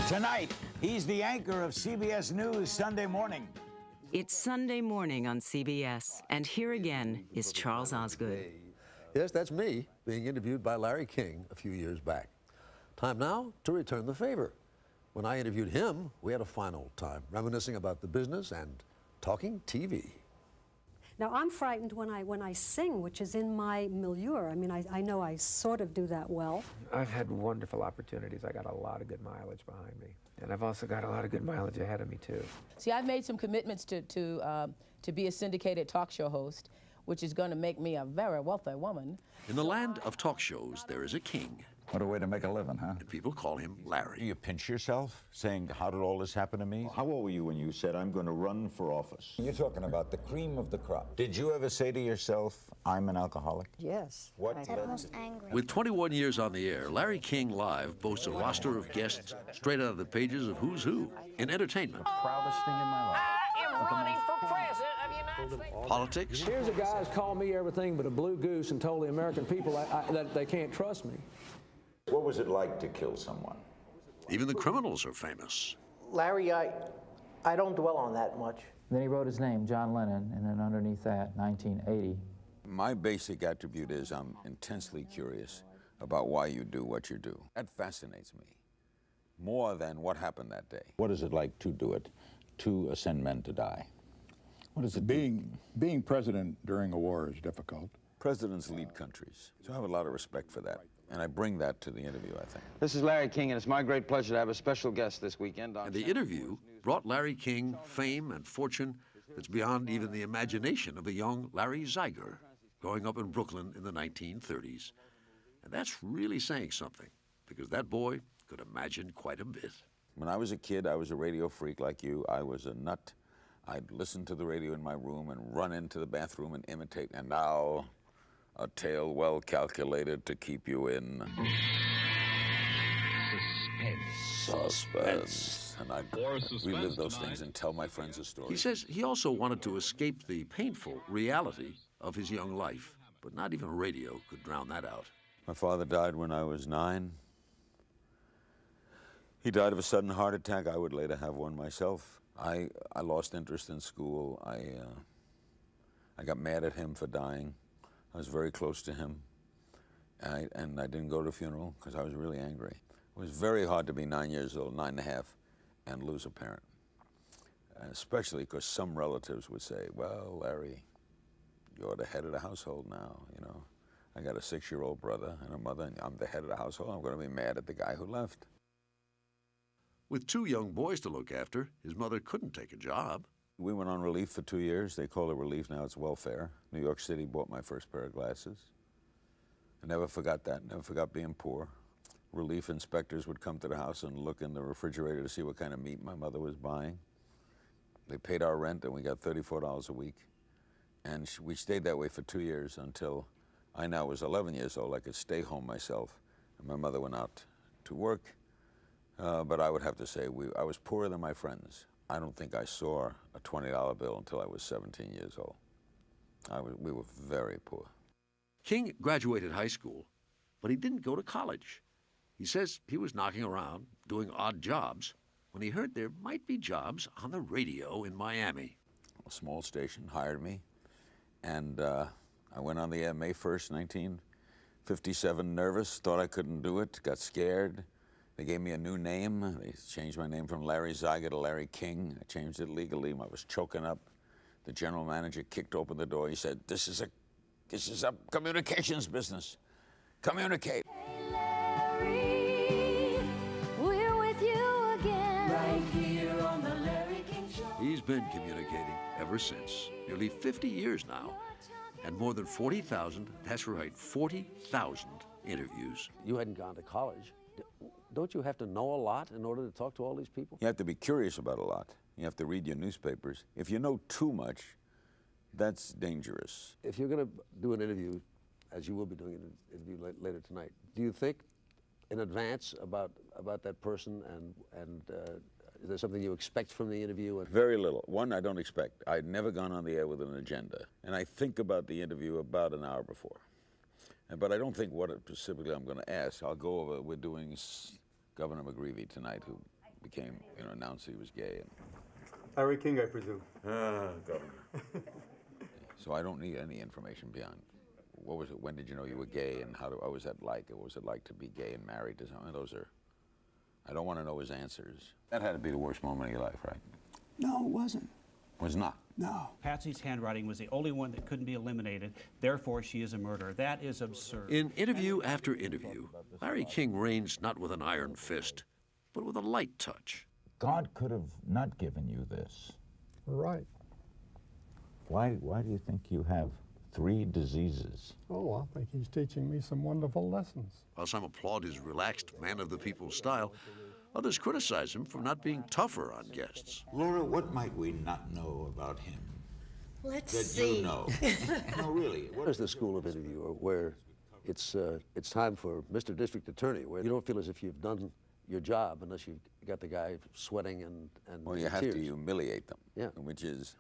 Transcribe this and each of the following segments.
Tonight, he's the anchor of CBS News Sunday Morning. It's Sunday morning on CBS, and here again is Charles Osgood. Yes, that's me being interviewed by Larry King a few years back. Time now to return the favor. When I interviewed him, we had a fine old time, reminiscing about the business and talking TV. Now, I'm frightened when I sing, which is in my milieu. I mean, I know I sort of do that well. I've had wonderful opportunities. I got a lot of good mileage behind me. And I've also got a lot of good mileage ahead of me, too. See, I've made some commitments to be a syndicated talk show host, which is going to make me a very wealthy woman. In the land of talk shows, there is a king. What a way to make a living, huh? And people call him Larry. Do you pinch yourself, saying, how did all this happen to me? How old were you when you said, I'm going to run for office? You're talking about the cream of the crop. Did you ever say to yourself, I'm an alcoholic? Yes. What? With 21 years on the air, Larry King Live boasts a roster of guests straight out of the pages of Who's Who in entertainment. Proudest thing in my life. I am running for president of the United States. Politics. Here's a guy who's called me everything but a blue goose and told the American people that they can't trust me. What was it like to kill someone? Even the criminals are famous. Larry, I don't dwell on that much. Then he wrote his name, John Lennon, and then underneath that, 1980. My basic attribute is I'm intensely curious about why you do what you do. That fascinates me more than what happened that day. What is it like to do it, to send men to die? What is it? Being president during a war is difficult. Presidents lead countries, so I have a lot of respect for that. And I bring that to the interview, I think. This is Larry King, and it's my great pleasure to have a special guest this weekend. And the interview brought Larry King fame and fortune that's beyond even the imagination of a young Larry Zeiger growing up in Brooklyn in the 1930s. And that's really saying something, because that boy could imagine quite a bit. When I was a kid, I was a radio freak like you. I was a nut. I'd listen to the radio in my room and run into the bathroom and imitate. And now, a tale well calculated to keep you in suspense. And I'd relive those things and tell my friends a story. He says he also wanted to escape the painful reality of his young life, but not even radio could drown that out. My father died when I was 9. He died of a sudden heart attack. I would later have one myself. I lost interest in school. I got mad at him for dying. I was very close to him, and I didn't go to the funeral because I was really angry. It was very hard to be 9 years old, 9.5, and lose a parent, especially because some relatives would say, well, Larry, you're the head of the household now, you know. I got a 6-year-old brother and a mother, and I'm the head of the household. I'm going to be mad at the guy who left. With 2 young boys to look after, his mother couldn't take a job. We went on relief for 2 years. They call it relief, now it's welfare. New York City bought my first pair of glasses. I never forgot that, never forgot being poor. Relief inspectors would come to the house and look in the refrigerator to see what kind of meat my mother was buying. They paid our rent and we got $34 a week. And we stayed that way for 2 years until I now was 11 years old. I could stay home myself. And my mother went out to work. But I would have to say I was poorer than my friends. I don't think I saw a $20 bill until I was 17 years old. We were very poor. King graduated high school, but he didn't go to college. He says he was knocking around, doing odd jobs, when he heard there might be jobs on the radio in Miami. A small station hired me, and I went on the air May 1st, 1957, nervous, thought I couldn't do it, got scared. They gave me a new name. They changed my name from Larry Zeiger to Larry King. I changed it legally. I was choking up. The general manager kicked open the door. He said, this is a communications business. Communicate. Hey Larry, we're with you again. Right here on the Larry King Show. He's been communicating ever since. Nearly 50 years now. And more than 40,000, that's right, 40,000 interviews. You hadn't gone to college. Don't you have to know a lot in order to talk to all these people? You have to be curious about a lot. You have to read your newspapers. If you know too much, that's dangerous. If you're going to do an interview, as you will be doing an interview later tonight, do you think in advance about that person, and is there something you expect from the interview? Very little. One, I don't expect. I'd never gone on the air with an agenda, and I think about the interview about an hour before. But I don't think what specifically I'm going to ask. I'll go over, we're doing Governor McGreevey tonight, who became, announced he was gay. Larry King, I presume. Governor. So I don't need any information beyond what was it, when did you know you were gay, and what was that like? What was it like to be gay and married to someone? I don't want to know his answers. That had to be the worst moment of your life, right? No, it wasn't. Was not. No. Patsy's handwriting was the only one that couldn't be eliminated. Therefore, she is a murderer. That is absurd. In interview after interview, Larry King reigns not with an iron fist, but with a light touch. God could have not given you this. Right. Why do you think you have 3 diseases? Oh, I think he's teaching me some wonderful lessons. While some applaud his relaxed, man-of-the-people style, others criticize him for not being tougher on guests. Laura, what might we not know about him? Let's that see. You know. No, really. There's the school of interviewer where it's time for Mr. District Attorney, where you don't feel as if you've done your job unless you've got the guy sweating and Well, you have tears. to humiliate them. Yeah. Which is,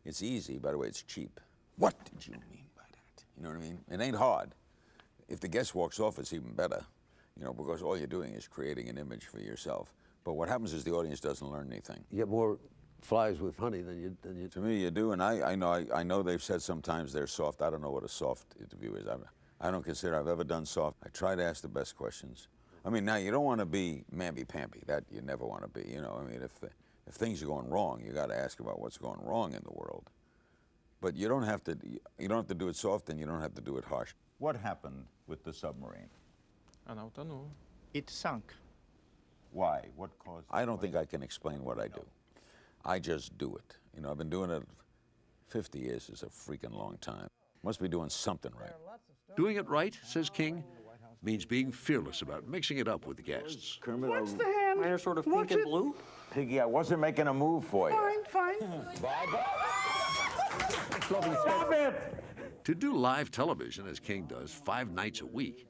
it's easy, by the way, it's cheap. What did you mean by that? You know what I mean? It ain't hard. If the guest walks off, it's even better, because all you're doing is creating an image for yourself. But what happens is the audience doesn't learn anything. You get more flies with honey than you. To me, you do, and I know they've said sometimes they're soft. I don't know what a soft interview is. I don't consider I've ever done soft. I try to ask the best questions. I mean, now you don't want to be mamby-pamby. That you never want to be. If things are going wrong, you got to ask about what's going wrong in the world. But you don't have to. You don't have to do it soft, and you don't have to do it harsh. What happened with the submarine? It sunk. Why? What caused it? I don't think I can explain what I do. I just do it. I've been doing it 50 years is a freaking long time. Must be doing something right. Doing it right, says King, means being fearless about mixing it up with the guests. Kermit, What's the hand? Mine are sort of Watch pink and it. blue. Piggy, I wasn't making a move for you. Fine. Stop it! To do live television, as King does, 5 nights a week,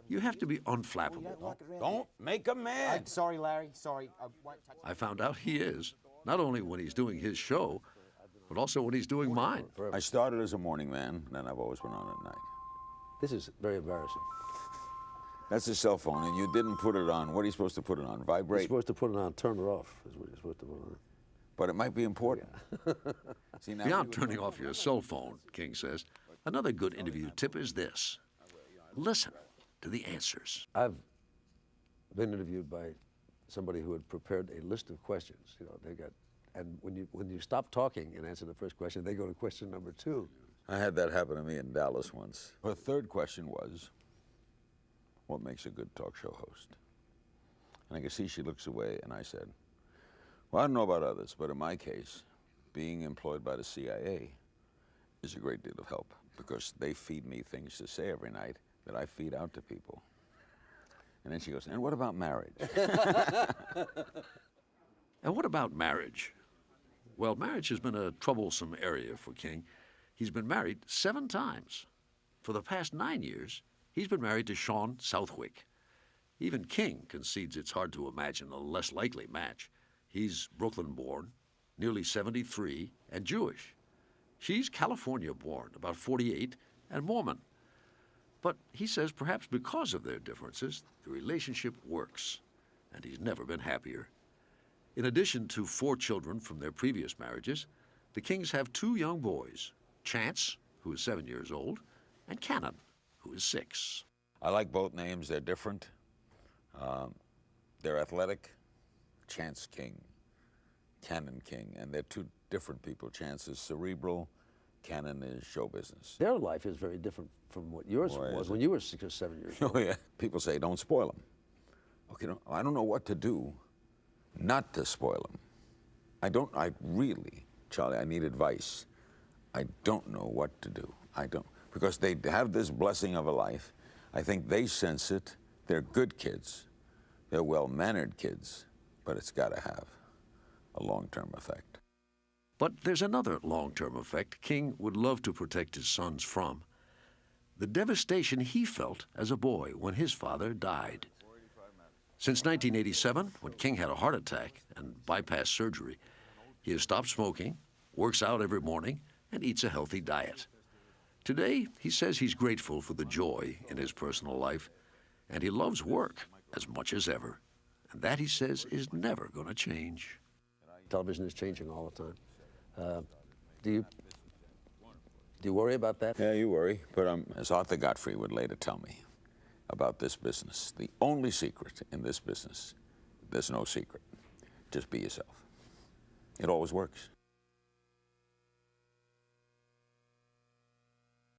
you have to be unflappable. Don't make a man. Sorry, Larry. Sorry. I found out he is, not only when he's doing his show, but also when he's doing mine. I started as a morning man, and then I've always been on at night. This is very embarrassing. That's a cell phone, and you didn't put it on. What are you supposed to put it on? Vibrate? You're supposed to put it on, turn it off, is what you're supposed to put on. But it might be important. See, now Beyond turning off your cell phone, King says, another good interview tip is this. Listen to the answers. I've been interviewed by somebody who had prepared a list of questions. They got, and when you stop talking and answer the first question, they go to question number 2. I had that happen to me in Dallas once. Her third question was, what makes a good talk show host? And I could see she looks away, and I said, well, I don't know about others, but in my case, being employed by the CIA is a great deal of help because they feed me things to say every night that I feed out to people. And then she goes, and what about marriage? And what about marriage? Well, marriage has been a troublesome area for King. He's been married 7 times. For the past 9 years, he's been married to Shawn Southwick. Even King concedes it's hard to imagine a less likely match. He's Brooklyn-born, nearly 73, and Jewish. She's California-born, about 48, and Mormon. But he says perhaps because of their differences, the relationship works, and he's never been happier. In addition to 4 children from their previous marriages, the Kings have 2 young boys, Chance, who is 7 years old, and Cannon, who is 6. I like both names. They're different. They're athletic. Chance King, Cannon King, and they're 2 different people. Chance is cerebral, Cannon is show business. Their life is very different from what yours was when you were 6 or 7 years old. Oh, yeah. People say, don't spoil them. Okay, no, I don't know what to do not to spoil them. I really, Charlie, I need advice. I don't know what to do. I don't. Because they have this blessing of a life. I think they sense it. They're good kids. They're well-mannered kids. But it's got to have a long-term effect. But there's another long-term effect King would love to protect his sons from. The devastation he felt as a boy when his father died. Since 1987, when King had a heart attack and bypass surgery, he has stopped smoking, works out every morning, and eats a healthy diet. Today, he says he's grateful for the joy in his personal life, and he loves work as much as ever. And that, he says, is never going to change. Television is changing all the time. Do you worry about that? Yeah, you worry. But as Arthur Godfrey would later tell me about this business, the only secret in this business, there's no secret. Just be yourself. It always works.